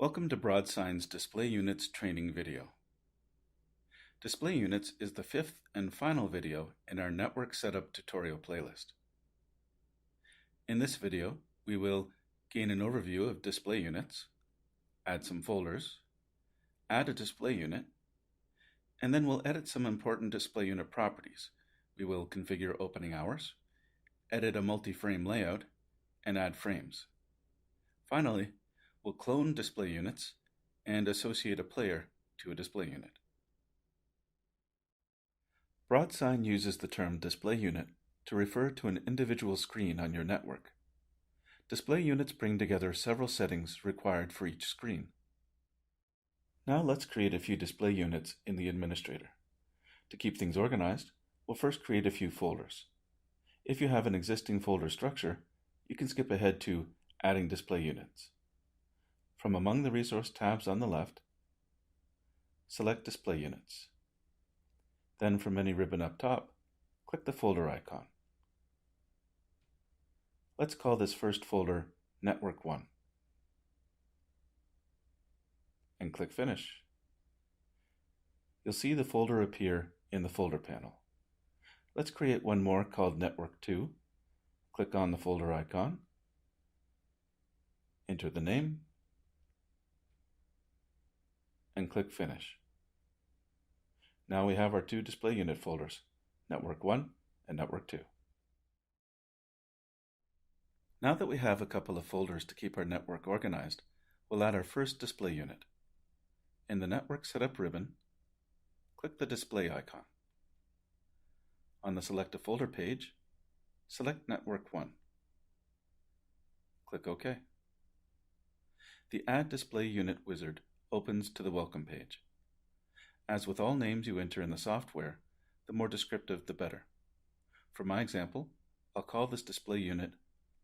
Welcome to BroadSign's Display Units training video. Display Units is the fifth and final video in our network setup tutorial playlist. In this video, we will gain an overview of display units, add some folders, add a display unit, and then we'll edit some important display unit properties. We will configure opening hours, edit a multi-frame layout, and add frames. Finally, we'll clone display units and associate a player to a display unit. BroadSign uses the term display unit to refer to an individual screen on your network. Display units bring together several settings required for each screen. Now let's create a few display units in the administrator. To keep things organized, we'll first create a few folders. If you have an existing folder structure, you can skip ahead to Adding Display Units. From among the resource tabs on the left, select Display Units. Then from any ribbon up top, click the folder icon. Let's call this first folder Network 1 and click Finish. You'll see the folder appear in the folder panel. Let's create one more called Network 2. Click on the folder icon, enter the name, and click Finish. Now we have our two display unit folders, Network 1 and Network 2. Now that we have a couple of folders to keep our network organized, we'll add our first display unit. In the Network Setup ribbon, click the display icon. On the Select a Folder page, select Network 1. Click OK. The Add Display Unit wizard opens to the Welcome page. As with all names you enter in the software, the more descriptive the better. For my example, I'll call this display unit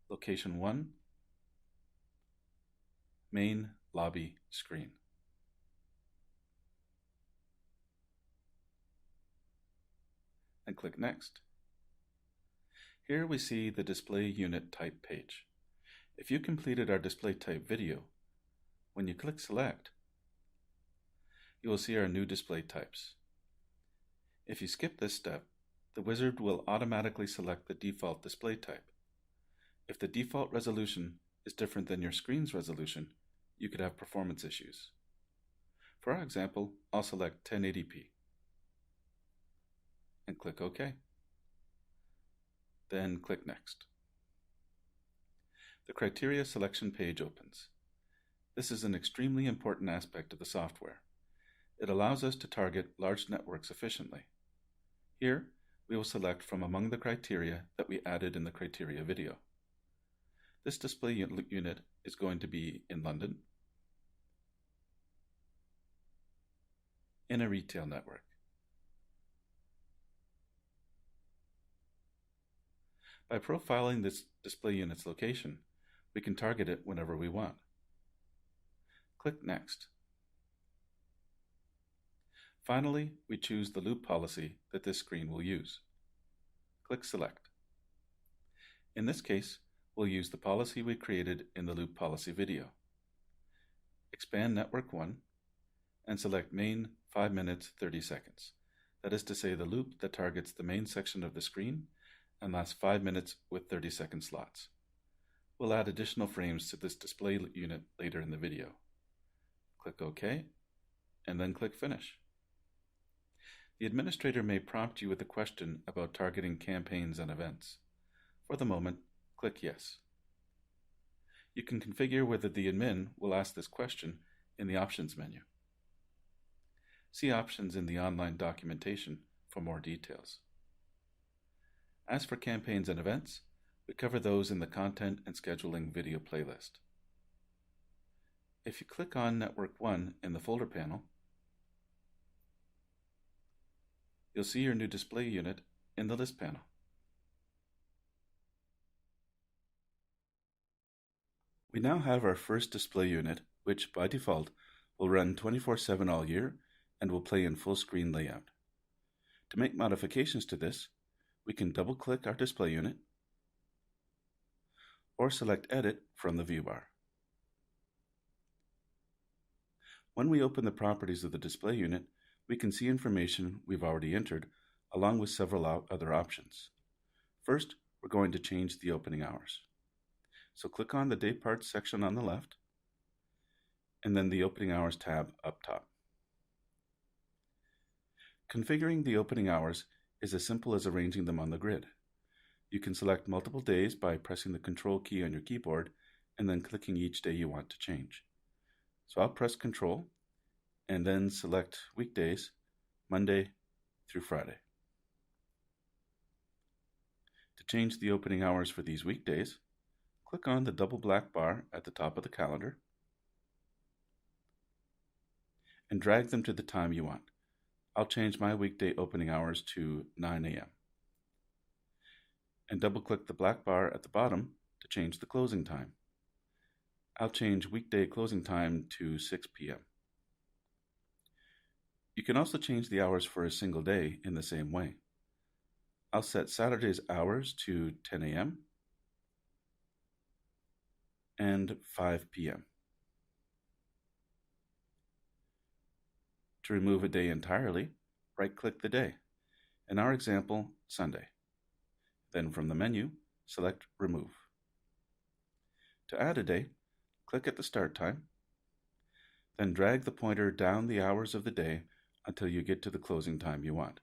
Location 1 Main Lobby Screen. And click Next. Here we see the Display Unit Type page. If you completed our display type video, when you click Select, you will see our new display types. If you skip this step, the wizard will automatically select the default display type. If the default resolution is different than your screen's resolution, you could have performance issues. For our example, I'll select 1080p and click OK. Then click Next. The criteria selection page opens. This is an extremely important aspect of the software. It allows us to target large networks efficiently. Here, we will select from among the criteria that we added in the criteria video. This display unit is going to be in London, in a retail network. By profiling this display unit's location, we can target it whenever we want. Click Next. Finally, we choose the loop policy that this screen will use. Click Select. In this case, we'll use the policy we created in the loop policy video. Expand Network 1 and select Main 5 minutes 30 seconds. That is to say the loop that targets the main section of the screen and lasts 5 minutes with 30-second slots. We'll add additional frames to this display unit later in the video. Click OK and then click Finish. The administrator may prompt you with a question about targeting campaigns and events. For the moment, click Yes. You can configure whether the admin will ask this question in the Options menu. See Options in the online documentation for more details. As for campaigns and events, we cover those in the Content and Scheduling video playlist. If you click on Network 1 in the folder panel, you'll see your new display unit in the list panel. We now have our first display unit, which by default will run 24/7 all year and will play in full screen layout. To make modifications to this, we can double-click our display unit or select Edit from the view bar. When we open the properties of the display unit, we can see information we've already entered, along with several other options. First, we're going to change the opening hours. So click on the Day Parts section on the left, and then the Opening Hours tab up top. Configuring the opening hours is as simple as arranging them on the grid. You can select multiple days by pressing the Control key on your keyboard and then clicking each day you want to change. So I'll press Control and then select weekdays, Monday through Friday. To change the opening hours for these weekdays, click on the double black bar at the top of the calendar and drag them to the time you want. I'll change my weekday opening hours to 9 a.m. and double-click the black bar at the bottom to change the closing time. I'll change weekday closing time to 6 p.m. You can also change the hours for a single day in the same way. I'll set Saturday's hours to 10 a.m. and 5 p.m. To remove a day entirely, right-click the day. In our example, Sunday. Then from the menu, select Remove. To add a day, click at the start time, then drag the pointer down the hours of the day until you get to the closing time you want.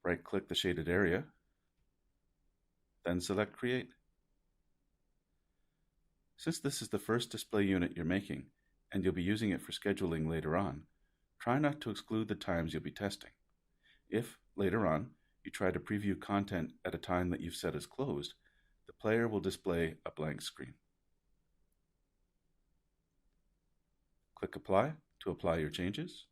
Right-click the shaded area, then select Create. Since this is the first display unit you're making, and you'll be using it for scheduling later on, try not to exclude the times you'll be testing. If, later on, you try to preview content at a time that you've set as closed, the player will display a blank screen. Click Apply to apply your changes.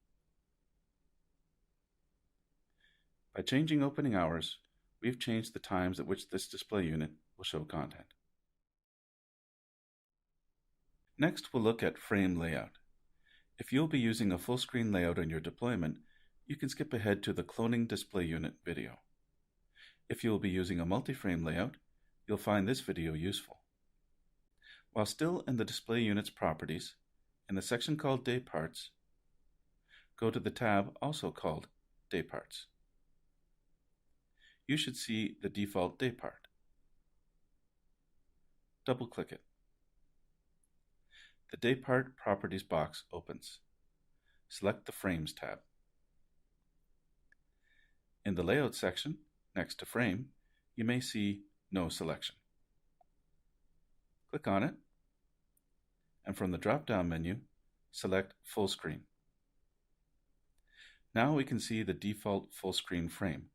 By changing opening hours, we've changed the times at which this display unit will show content. Next, we'll look at frame layout. If you'll be using a full screen layout on your deployment, you can skip ahead to the Cloning Display Unit video. If you'll be using a multi-frame layout, you'll find this video useful. While still in the display unit's properties, in the section called Day Parts, go to the tab also called Day Parts. You should see the default day part. Double-click it. The Day Part Properties box opens. Select the Frames tab. In the Layout section, next to Frame, you may see No Selection. Click on it, and from the drop-down menu, select Full Screen. Now we can see the default full screen frame,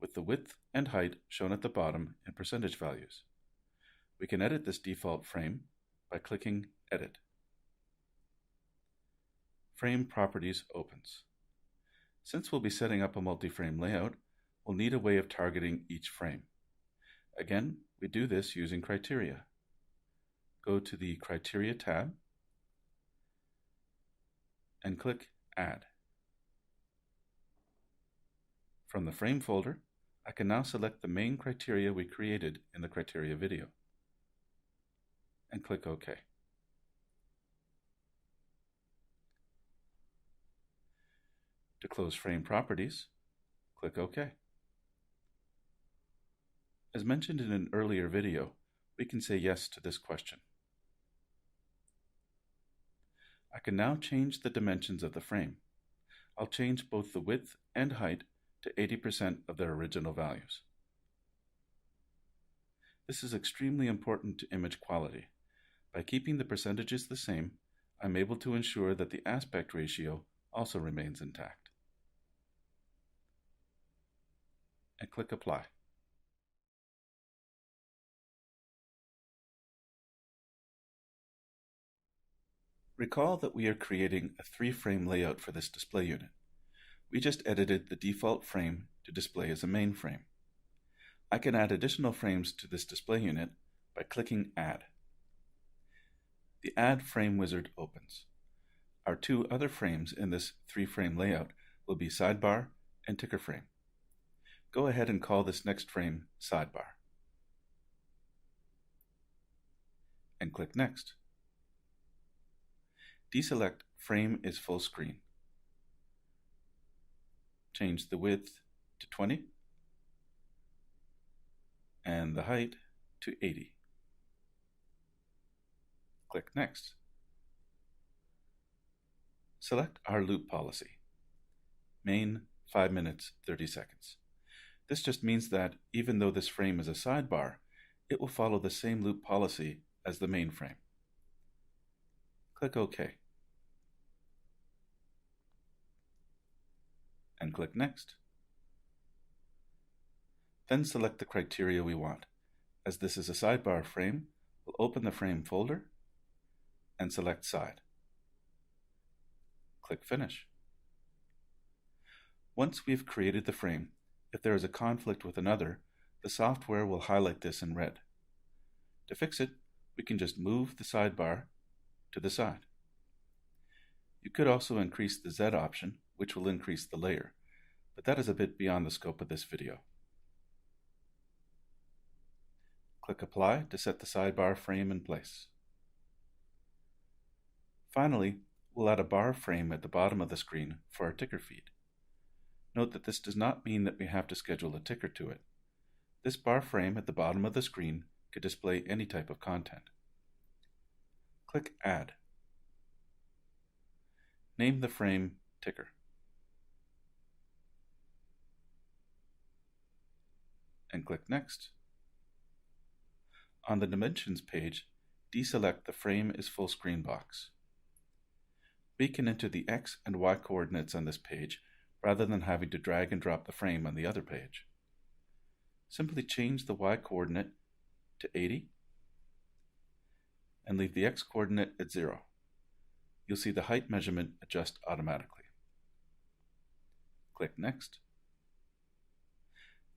with the width and height shown at the bottom in percentage values. We can edit this default frame by clicking Edit. Frame Properties opens. Since we'll be setting up a multi-frame layout, we'll need a way of targeting each frame. Again, we do this using criteria. Go to the Criteria tab and click Add. From the Frame folder, I can now select the main criteria we created in the criteria video and click OK. To close Frame Properties, click OK. As mentioned in an earlier video, we can say yes to this question. I can now change the dimensions of the frame. I'll change both the width and height to 80% of their original values. This is extremely important to image quality. By keeping the percentages the same, I'm able to ensure that the aspect ratio also remains intact. And click Apply. Recall that we are creating a 3-frame layout for this display unit. We just edited the default frame to display as a main frame. I can add additional frames to this display unit by clicking Add. The Add Frame wizard opens. Our 2 other frames in this 3-frame layout will be Sidebar and Ticker Frame. Go ahead and call this next frame Sidebar. And click Next. deselect Frame is Full Screen. Change the width to 20 and the height to 80. Click Next. Select our loop policy. Main 5 minutes 30 seconds. This just means that even though this frame is a sidebar, it will follow the same loop policy as the main frame. Click OK. And click Next. Then select the criteria we want. As this is a sidebar frame, we'll open the frame folder and select Side. Click Finish. Once we've created the frame, if there is a conflict with another, the software will highlight this in red. To fix it, we can just move the sidebar to the side. You could also increase the Z option, which will increase the layer, but that is a bit beyond the scope of this video. Click Apply to set the sidebar frame in place. Finally, we'll add a bar frame at the bottom of the screen for our ticker feed. Note that this does not mean that we have to schedule a ticker to it. This bar frame at the bottom of the screen could display any type of content. Click Add. Name the frame Ticker. And click Next. On the Dimensions page, deselect the Frame is Full Screen box. We can enter the X and Y coordinates on this page rather than having to drag and drop the frame on the other page. Simply change the Y coordinate to 80 and leave the X coordinate at 0. You'll see the height measurement adjust automatically. Click Next.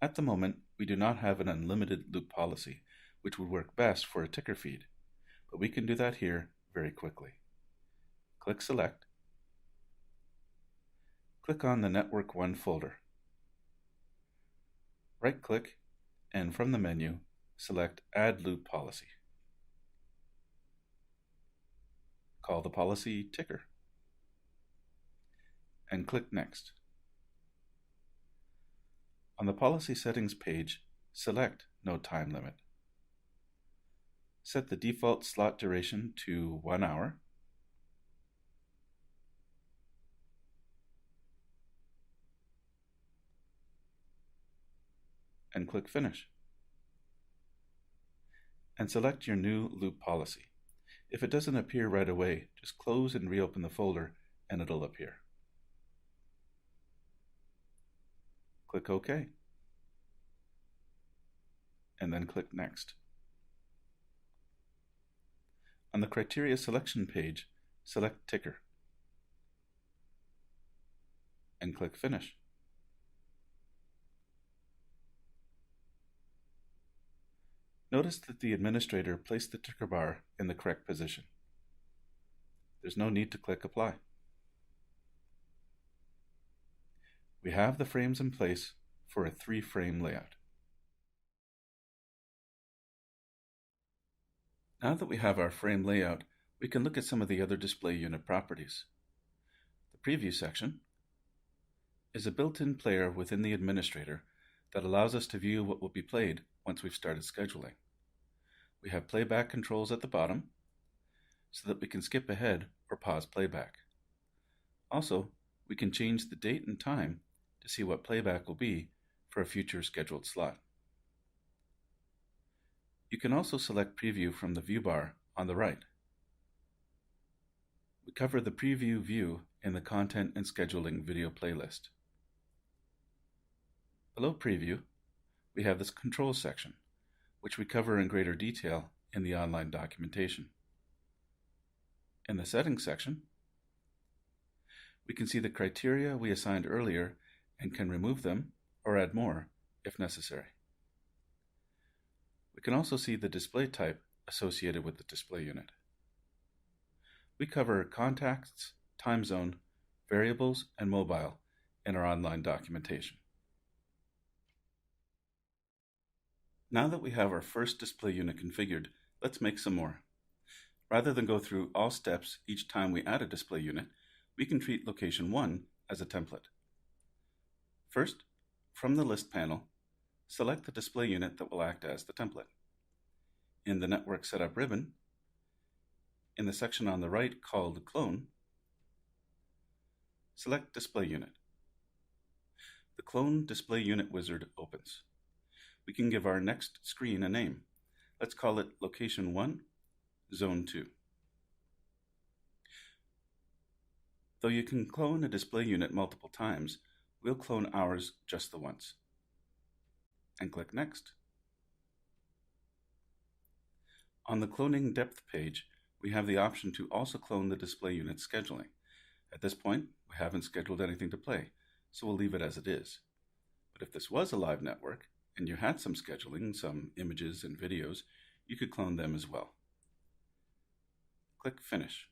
At the moment, we do not have an unlimited loop policy, which would work best for a ticker feed, but we can do that here very quickly. Click Select. Click on the Network 1 folder. Right-click, and from the menu, select Add Loop Policy. Call the policy Ticker, and click Next. On the Policy Settings page, select No Time Limit. Set the default slot duration to 1 hour. And click Finish. And select your new loop policy. If it doesn't appear right away, just close and reopen the folder and it'll appear. Click OK. And then click Next. On the Criteria Selection page, select Ticker. And click Finish. Notice that the administrator placed the ticker bar in the correct position. There's no need to click Apply. We have the frames in place for a 3-frame layout. Now that we have our frame layout, we can look at some of the other display unit properties. The Preview section is a built-in player within the administrator that allows us to view what will be played once we've started scheduling. We have playback controls at the bottom so that we can skip ahead or pause playback. Also, we can change the date and time to see what playback will be for a future scheduled slot. You can also select Preview from the view bar on the right. We cover the Preview view in the Content and Scheduling video playlist. Below Preview, we have this Controls section, which we cover in greater detail in the online documentation. In the Settings section, we can see the criteria we assigned earlier and can remove them or add more if necessary. We can also see the display type associated with the display unit. We cover contacts, time zone, variables, and mobile in our online documentation. Now that we have our first display unit configured, let's make some more. Rather than go through all steps each time we add a display unit, we can treat location 1 as a template. First, from the list panel, select the display unit that will act as the template. In the Network Setup ribbon, in the section on the right called Clone, select Display Unit. The Clone Display Unit wizard opens. We can give our next screen a name. Let's call it Location 1, Zone 2. Though you can clone a display unit multiple times, we'll clone ours just the once. And click Next. On the Cloning Depth page, we have the option to also clone the display unit scheduling. At this point, we haven't scheduled anything to play, so we'll leave it as it is. But if this was a live network, and you had some scheduling, some images and videos, you could clone them as well. Click Finish.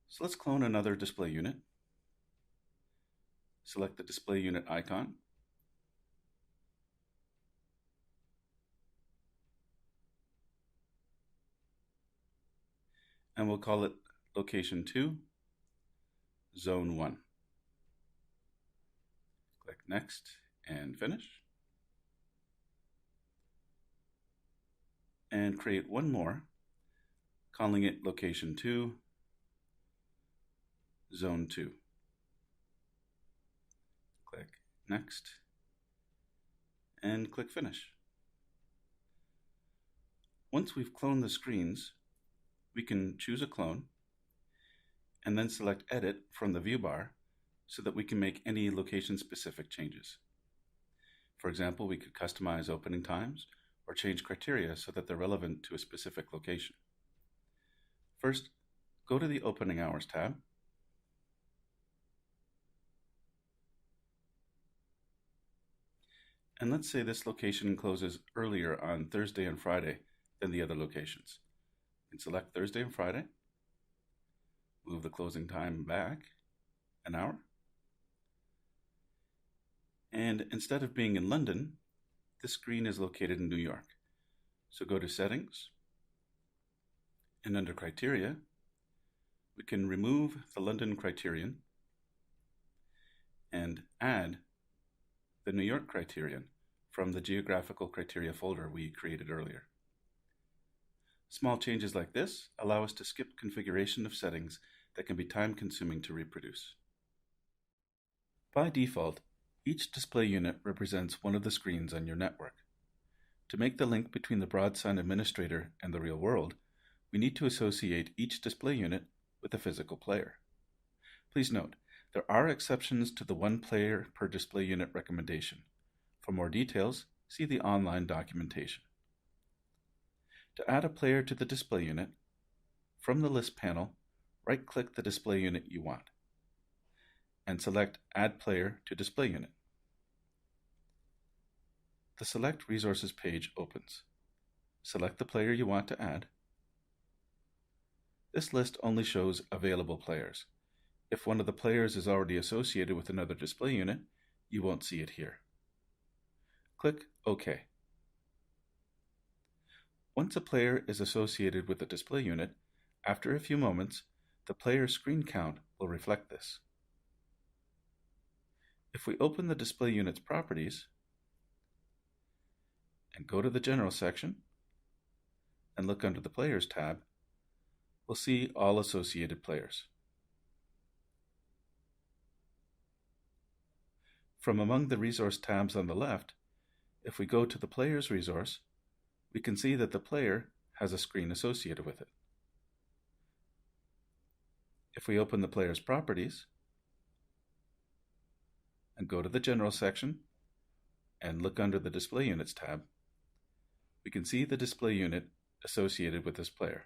So let's clone another display unit. Select the display unit icon. And we'll call it Location 2, Zone 1. Click Next and Finish. And create one more, calling it Location 2, Zone 2. Click Next and click Finish. Once we've cloned the screens, we can choose a clone and then select Edit from the view bar so that we can make any location-specific changes. For example, we could customize opening times or change criteria so that they're relevant to a specific location. First, go to the Opening Hours tab. And let's say this location closes earlier on Thursday and Friday than the other locations. And select Thursday and Friday. Move the closing time back an hour. And instead of being in London, this screen is located in New York. So go to Settings, and under Criteria, we can remove the London criterion and add the New York criterion from the geographical criteria folder we created earlier. Small changes like this allow us to skip configuration of settings that can be time-consuming to reproduce. By default, each display unit represents one of the screens on your network. To make the link between the Broadsign administrator and the real world, we need to associate each display unit with a physical player. Please note, there are exceptions to the one player per display unit recommendation. For more details, see the online documentation. To add a player to the display unit, from the list panel, right-click the display unit you want and select Add Player to Display Unit. The Select Resources page opens. Select the player you want to add. This list only shows available players. If one of the players is already associated with another display unit, you won't see it here. Click OK. Once a player is associated with a display unit, after a few moments, the player's screen count will reflect this. If we open the display unit's properties and go to the General section and look under the Players tab, we'll see all associated players. From among the resource tabs on the left, if we go to the Players resource, we can see that the player has a screen associated with it. If we open the player's properties and go to the General section and look under the Display Units tab, we can see the display unit associated with this player.